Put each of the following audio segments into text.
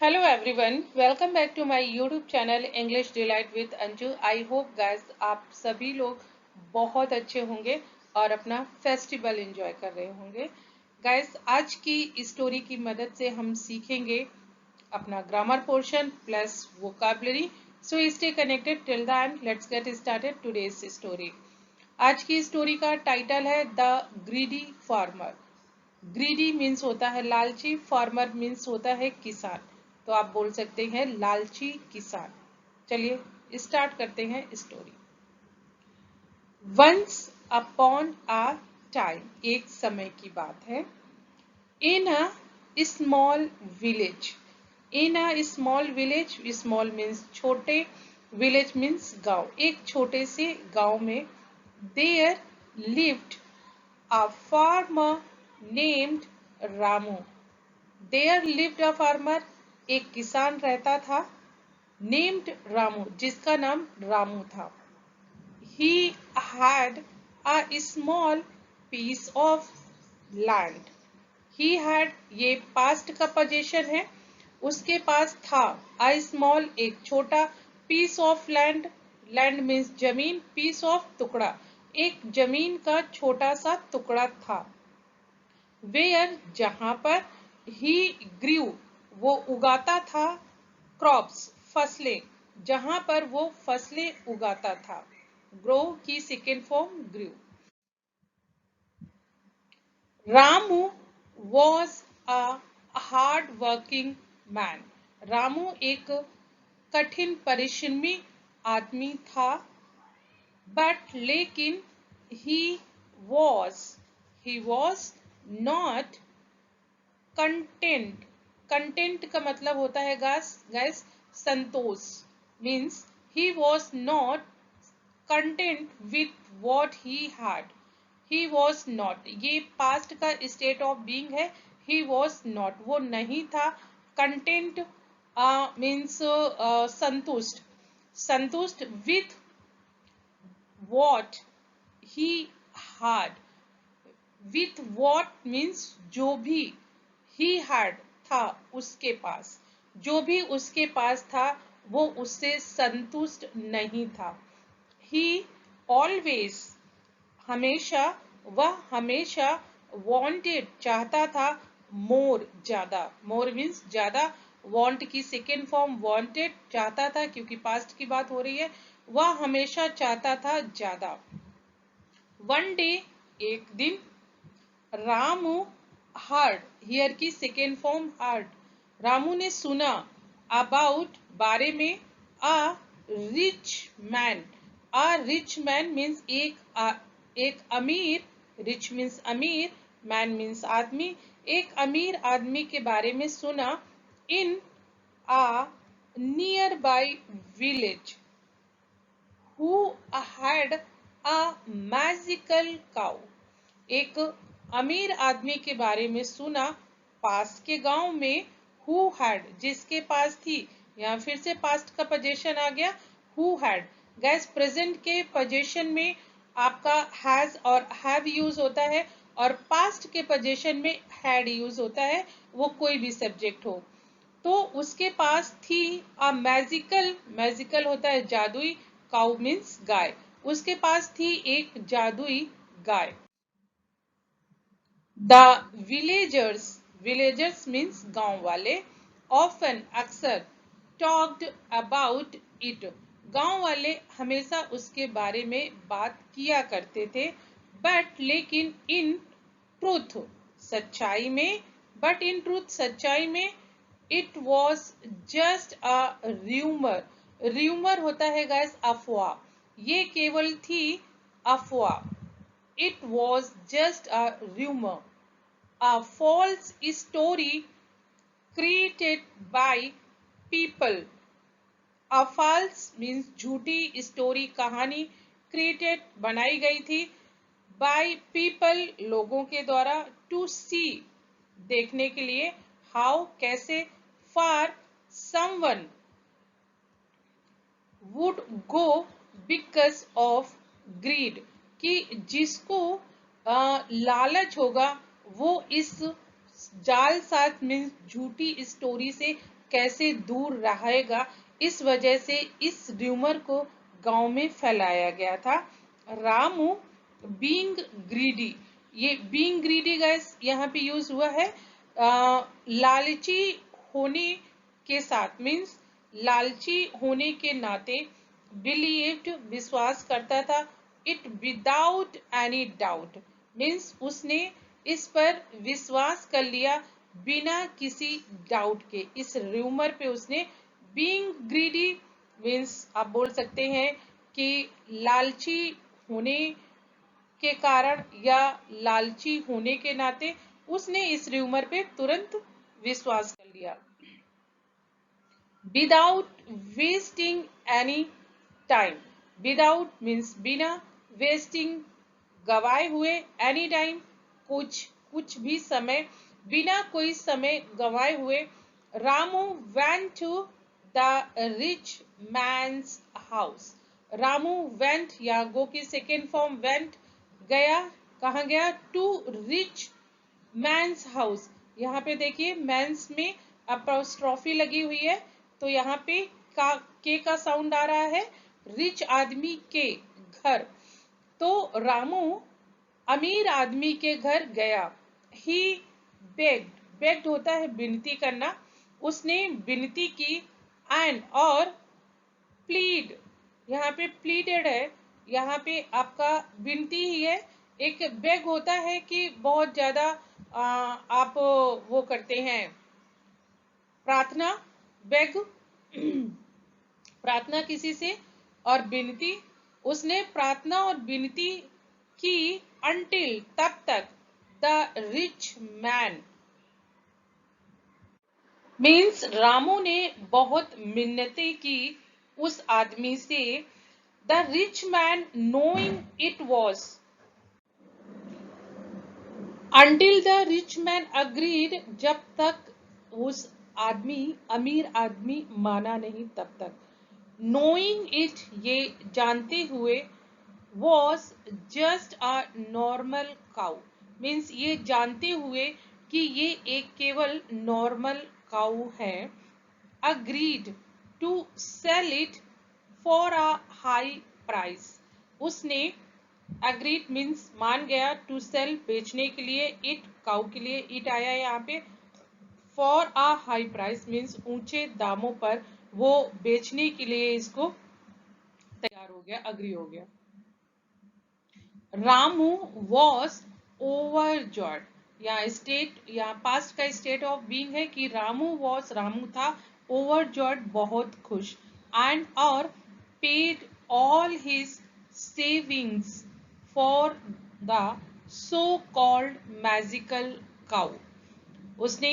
Hello everyone, welcome back to my YouTube channel English Delight with Anju. I hope guys आप सभी लोग बहुत अच्छे होंगे और अपना फेस्टिवल एंजॉय कर रहे होंगे। गाइस आज की स्टोरी की मदद से हम सीखेंगे अपना grammar portion plus vocabulary. So stay connected till the end. Let's get started today's story. आज की स्टोरी का टाइटल है the greedy farmer. Greedy means होता है लालची, फार्मर मीन्स होता है किसान। तो आप बोल सकते हैं लालची किसान। चलिए स्टार्ट करते हैं story. Once upon a time, एक समय की बात है। In a small village, in a small village, small means छोटे, विलेज मीन्स गांव, एक छोटे से गांव में there lived a farmer named Ramu. There lived a farmer, एक किसान रहता था। नेम्ड रामू, जिसका नाम रामू था। He had a small piece of land. He had, ये पास्ट का पोजीशन है, उसके पास था। अ स्मॉल, एक छोटा, piece of land, land means जमीन, पीस ऑफ टुकड़ा, एक जमीन का छोटा सा टुकड़ा था। वेयर, जहां पर, ही ग्रीव, वो उगाता था, क्रॉप्स, फसलें, जहां पर वो फसलें उगाता था। ग्रो की second form grew. Ramu was a hard working man. Ramu एक कठिन परिश्रमी आदमी था। बट लेकिन he was, he was not content. Content का मतलब होता है गैस संतोष। Means he was not content with what he had. He was not, ये पास्ट का स्टेट ऑफ बीइंग है। ही वॉज नॉट, वो नहीं था। कंटेंट मीन्स संतुष्ट, संतुष्ट with what he had. With what means जो भी, ही हैड था उसके पास, जो भी उसके पास था वो उससे संतुष्ट नहीं था। ही ऑलवेज, हमेशा, वह हमेशा, वांटेड, चाहता था, मोर, ज्यादा, मोर मीन्स ज्यादा, वांट की सेकेंड फॉर्म वांटेड, चाहता था, क्योंकि पास्ट की बात हो रही है। वह हमेशा चाहता था ज्यादा। वन डे, एक दिन, रामू हर्ड, हियर की सेकेंड फॉर्म हर्ड, रामू ने सुना, अबाउट, बारे में, a rich man, a rich man means एक अमीर, रिच मीन्स अमीर, मैन मीन्स आदमी, एक अमीर आदमी के बारे में सुना। In a nearby village, who had a magical cow, एक अमीर आदमी के बारे में सुना पास के गांव में। हु हैड, जिसके पास थी, यहाँ फिर से पास्ट का पोजीशन आ गया। हु हैड, गैस प्रेजेंट के पोजीशन में आपका हैज और हैव यूज होता है, और पास्ट के पोजीशन में हैड यूज होता है, वो कोई भी सब्जेक्ट हो। तो उसके पास थी अ मैजिकल, मैजिकल होता है जादुई, काउ मीन्स गाय, उसके पास थी एक जादुई गाय। द विलेजर्स, विलेजर्स मीन्स गांव वाले, ऑफन, अक्सर, टॉक्ड अबाउट इट, गांव वाले हमेशा उसके बारे में बात किया करते थे। बट लेकिन, इन ट्रूथ, सच्चाई में, बट इन ट्रूथ, सच्चाई में, it was just a rumour, rumour होता है गैस अफवाह, ये केवल थी अफवाह। It was just a rumour, a false story created by people। A false means झूठी, story कहानी, created बनाई गई थी, by people लोगों के द्वारा, to see देखने के लिए, how कैसे, for someone would go because of greed, कि जिसको लालच होगा वो इस जाल साथ मीन्स झूठी स्टोरी से कैसे दूर रहेगा, इस वजह से इस र्यूमर को गांव में फैलाया गया था। रामू बीइंग ग्रीडी, ये बीइंग ग्रीडी गाइस यहाँ पे यूज हुआ है लालची होने के साथ, मीन्स लालची होने के नाते, बिलीव्ड विश्वास करता था, it without any doubt, means उसने इस पर विश्वास कर लिया बिना किसी डाउट के। इस र्यूमर पे उसने बीइंग ग्रीडी मीन्स आप बोल सकते हैं कि लालची होने के कारण या लालची होने के नाते उसने इस र्यूमर पे तुरंत विश्वास कर लिया। Without wasting any time, without means बिना, वेस्टिंग गवाए हुए, एनी टाइम कुछ भी समय, बिना कोई समय गवाए हुए, Ramu went to the rich man's house. Ramu went या गो की सेकेंड फॉर्म वेंट, गया, कहाँ गया, टू रिच मैन्स हाउस। यहाँ पे देखिए मैंस में अपोस्ट्रोफी लगी हुई है, तो यहाँ पे के का साउंड आ रहा है, रिच आदमी के घर। तो रामू अमीर आदमी के घर गया। ही बेग्ड, बेग्ड होता है विनती करना, उसने विनती की, एंड और प्लीड, यहाँ पे प्लीडेड है, यहाँ पे आपका विनती ही है। एक बेग होता है कि बहुत ज्यादा आप वो करते हैं प्रार्थना, बेग प्रार्थना किसी से, और विनती, उसने प्रार्थना और विनती की, अंटिल तब तक, the rich man means Ramu ने बहुत मिन्नतें की उस आदमी से, the rich man knowing it was, until the rich man agreed, जब तक उस आदमी अमीर आदमी माना नहीं तब तक, नोइंग इट ये जानते हुए, was just a normal cow means ये जानते हुए कि ये एक केवल नॉर्मल काउ है, agreed to sell it for a high price, उसने अग्रीड मीन्स मान गया, टू सेल बेचने के लिए, इट काउ के लिए इट आया यहाँ पे, for a high price means ऊंचे दामों पर वो बेचने के लिए इसको तैयार हो गया, अग्री हो गया। रामू वॉज ओवरजॉयड, या स्टेट या पास्ट का स्टेट ऑफ बीइंग है कि रामू वॉज, रामू था, ओवरजॉयड बहुत खुश, एंड और paid all his savings for the so called magical cow, उसने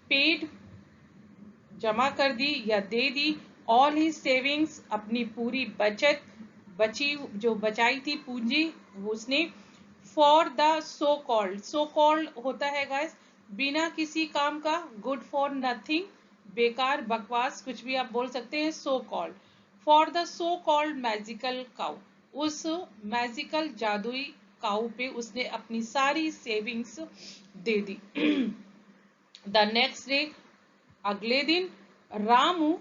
पेड जमा कर दी या दे दी, ऑल ही सेविंग्स अपनी पूरी बचत, बची जो बचाई थी पूंजी उसने, फॉर द सो कॉल्ड होता है गाइस बिना किसी काम का, गुड फॉर नथिंग बेकार बकवास कुछ भी आप बोल सकते हैं, so called, for the so called magical cow, उस मैजिकल जादुई काउ पे उसने अपनी सारी सेविंग्स दे दी। द नेक्स्ट डे, अगले दिन, Ramu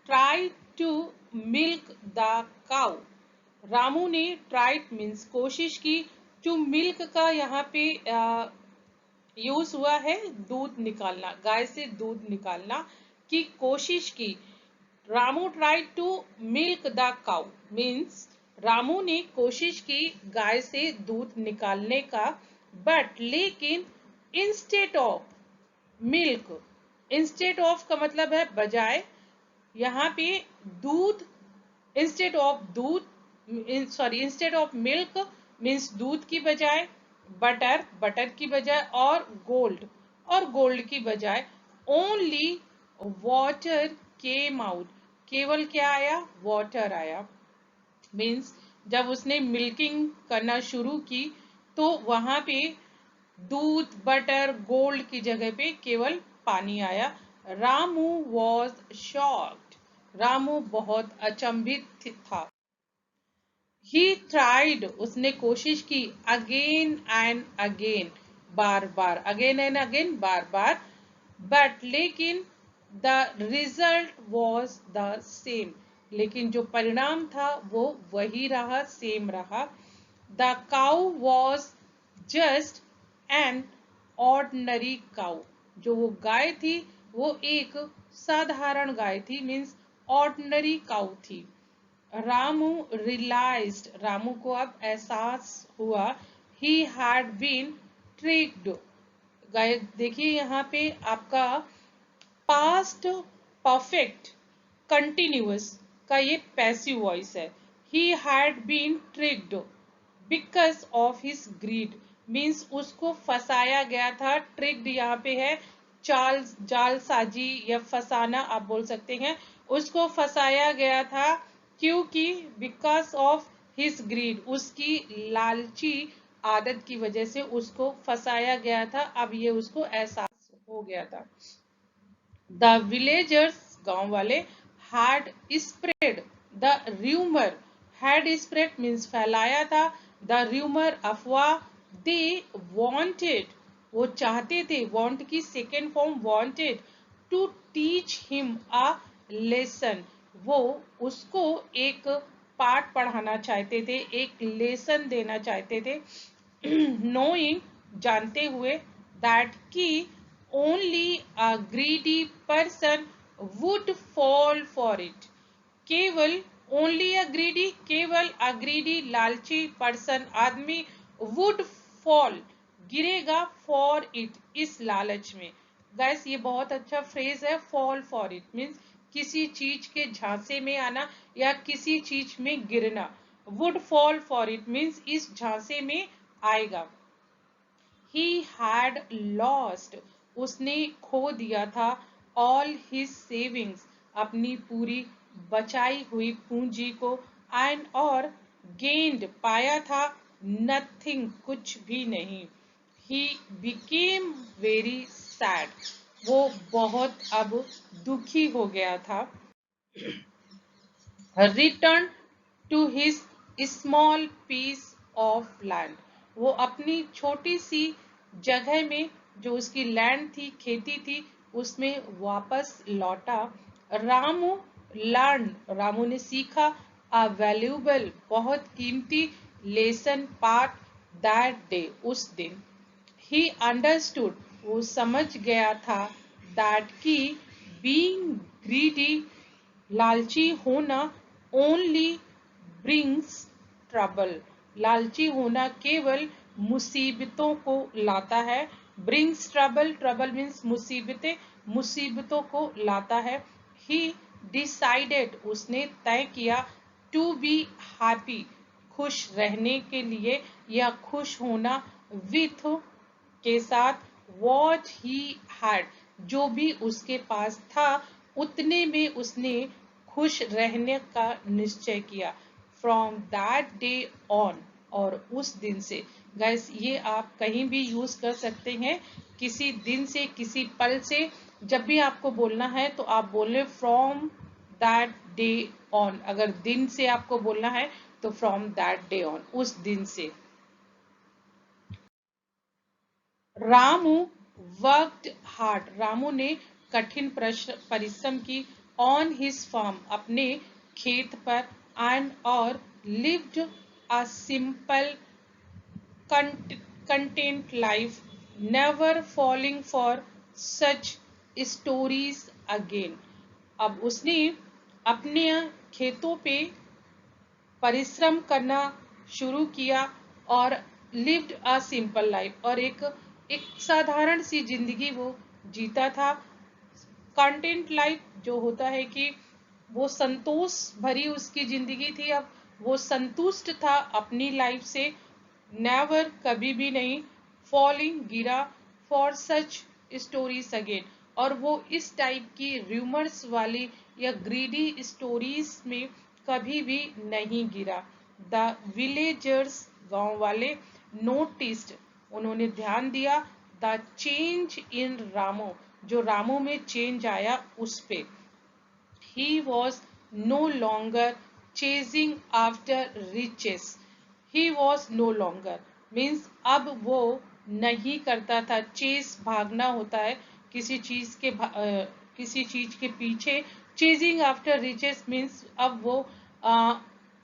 try to milk the cow, Ramu ने ट्राइड मीन्स कोशिश की, टू मिल्क का यहाँ पे यूज हुआ है दूध निकालना, गाय से दूध निकालना की कोशिश की। Ramu tried to milk the cow means Ramu ने कोशिश की गाय से दूध निकालने का, बट लेकिन instead of milk, instead of का मतलब है बजाय, यहाँ पे दूध, इंस्टेड ऑफ दूध sorry instead of milk means दूध की बजाय, बटर बटर की बजाय, और गोल्ड की बजाय, ओनली वाटर केम आउट, केवल क्या आया, वाटर आया, मीन्स जब उसने मिल्किंग करना शुरू की तो वहां पे दूध बटर गोल्ड की जगह पे केवल पानी आया। रामू वॉज शॉक्ड, रामू बहुत अचंभित था। ही ट्राइड, उसने कोशिश की, अगेन एंड अगेन, बार बार, अगेन एंड अगेन, बार बार, बट लेकिन the result was the same, लेकिन जो परिणाम था वो वही रहा, सेम रहा। The cow was just an ordinary cow, जो वो गाय थी वो एक साधारण गाय थी, मीन्स ऑर्डिनरी काउ थी। रामू रियलाइज्ड, रामू को अब एहसास हुआ, ही हैड बीन ट्रिक्ड। देखिए यहाँ पे आपका पास्ट परफेक्ट कंटिन्यूअस का ये पैसिव वॉइस है। He had been tricked because of his greed, means उसको फंसाया गया था। ट्रिक्ड यहाँ पे है चाल, जालसाजी या फसाना आप बोल सकते हैं। उसको फंसाया गया था क्योंकि बिकॉज ऑफ हिज ग्रीड, उसकी लालची आदत की वजह से उसको फंसाया गया था। अब ये उसको एहसास हो गया था। द विलेजर्स, गांव वाले, had spread the rumour, had spread means फैलाया था, द रूमर अफवाह, दे वांटेड, वो चाहते थे, वांट की second form wanted, to teach him a lesson, वो उसको एक पाठ पढ़ाना चाहते थे, एक लेसन देना चाहते थे। नोइंग, जानते हुए, दैट की only a greedy person would fall for it, केवल only a greedy, केवल a greedy लालची person, आदमी, would fall, गिरेगा, for it, इस लालच में। गैस ये बहुत अच्छा फ्रेज है, fall for it मीन्स किसी चीज के झांसे में आना या किसी चीज में गिरना। would fall for it means इस झांसे में आएगा। He had lost, उसने खो दिया था, all his savings, अपनी पूरी बचाई हुई पूंजी को, and और gained, पाया था, nothing, कुछ भी नहीं। He became very sad, वो बहुत अब दुखी हो गया था। Returned to his small piece of land, वो अपनी छोटी सी जगह में, जो उसकी लैंड थी, खेती थी, उसमें वापस लौटा। रामू लर्न, रामू ने सीखा, अ वैल्यूबल, बहुत कीमती, लेसन, पाठ, दैट डे, उस दिन। ही अंडरस्टूड, वो समझ गया था, दैट की बीइंग ग्रीडी, लालची होना, ओनली ब्रिंग्स ट्रबल, लालची होना केवल मुसीबतों को लाता है। ब्रिंग्स ट्रबल, ट्रबल मीन्स मुसीबतें, मुसीबतों को लाता है। ही डिसाइडेड, उसने तय किया, टू बी हैप्पी, खुश रहने के लिए या खुश होना, विथ, के साथ, वॉट ही हैड, जो भी उसके पास था उतने में उसने खुश रहने का निश्चय किया। फ्रॉम दैट डे ऑन, और उस दिन से। गैस ये आप कहीं भी यूज कर सकते हैं, किसी दिन से, किसी पल से। जब भी आपको बोलना है तो आप बोले फ्रॉम दैट डे ऑन, अगर दिन से आपको बोलना है तो फ्रॉम दैट डे ऑन, उस दिन से। रामू वर्कड हार्ड, रामू ने कठिन परिश्रम की, ऑन हिज फार्म, अपने खेत पर, एंड और lived a simple content life, never falling for such stories again. अब उसने अपने खेतों पे परिश्रम करना शुरू किया और लिव्ड अ सिंपल लाइफ, और एक साधारण सी जिंदगी वो जीता था। कंटेंट लाइफ जो होता है कि वो संतोष भरी उसकी जिंदगी थी, अब वो संतुष्ट था अपनी लाइफ से। नेवर, कभी भी नहीं, फॉलिंग, गिरा, फॉर सच स्टोरीज अगेन, और वो इस टाइप की रूमर्स वाली या ग्रीडी स्टोरीज में कभी भी नहीं गिरा। द विलेजर्स, गांव वाले, नोटिस्ड, उन्होंने ध्यान दिया, द चेंज इन रामो, जो रामो में चेंज आया उस पे। He was no longer chasing after riches, he was no longer means अब वो नहीं करता था, चेस भागना होता है किसी चीज के किसी चीज के पीछे, चेजिंग आफ्टर रिचेस मीन्स अब वो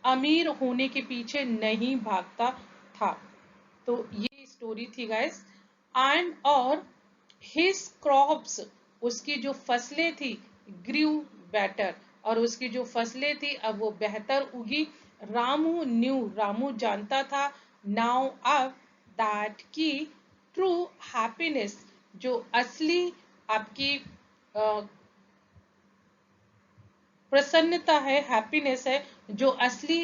अमीर होने के पीछे नहीं भागता था। तो ये स्टोरी थी गाइस। एंड और हिज क्रॉप्स, उसकी जो फसलें थी, ग्रीव बेटर, और उसकी जो फसलें थी अब वो बेहतर उगी। रामू न्यू, रामू जानता था, नाउ अब, दैट की ट्रू हैप्पीनेस, जो असली आपकी प्रसन्नता है, हैप्पीनेस है, जो असली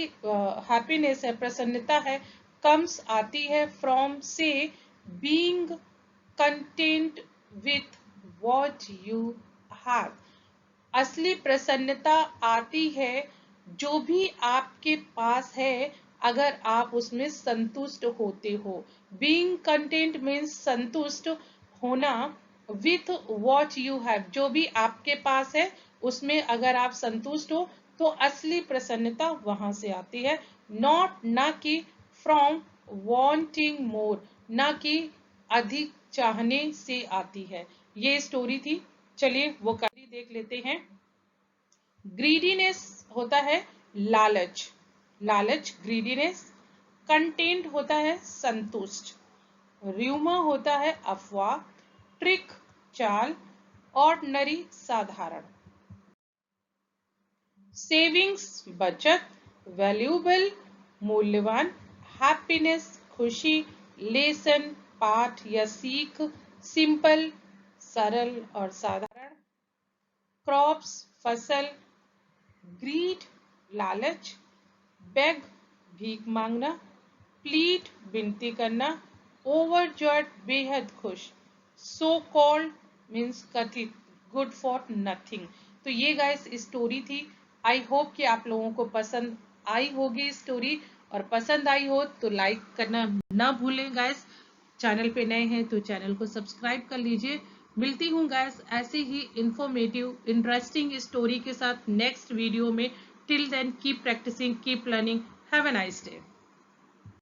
हैप्पीनेस है, प्रसन्नता है, कम्स आती है फ्रॉम से being content with what you have. असली प्रसन्नता आती है जो भी आपके पास है, अगर आप उसमें संतुष्ट होते हो। बीइंग कंटेंट मीन्स संतुष्ट होना, विथ व्हाट यू हैव, जो भी आपके पास है उसमें अगर आप संतुष्ट हो तो असली प्रसन्नता वहां से आती है। नॉट, ना कि फ्रॉम वांटिंग मोर, ना कि अधिक चाहने से आती है। ये स्टोरी थी। चलिए वो कहानी देख लेते हैं। ग्रीडीनेस होता है लालच, लालच ग्रीडीनेस। कंटेंट होता है संतुष्ट। र्यूमर होता है अफवाह। ट्रिक चाल। ऑर्डिनरी साधारण। सेविंग्स बचत। वैल्यूएबल मूल्यवान। हैप्पीनेस खुशी। लेसन पाठ या सीख। सिंपल सरल और साधारण। क्रॉप्स फसल। ग्रीड लालच। बेग भीख मांगना। प्लीट विनती करना। ओवरजॉयड बेहद खुश। सो कॉल्ड मीन्स कथित, गुड फॉर नथिंग। तो ये गाइस स्टोरी थी। आई होप कि आप लोगों को पसंद आई होगी स्टोरी, और पसंद आई हो तो लाइक करना ना भूलें गाइस। चैनल पे नए हैं तो चैनल को सब्सक्राइब कर लीजिए। मिलती हूँ गाइस ऐसे ही इंफॉर्मेटिव इंटरेस्टिंग स्टोरी के साथ नेक्स्ट वीडियो में। Till then keep practising, keep learning, have a nice day.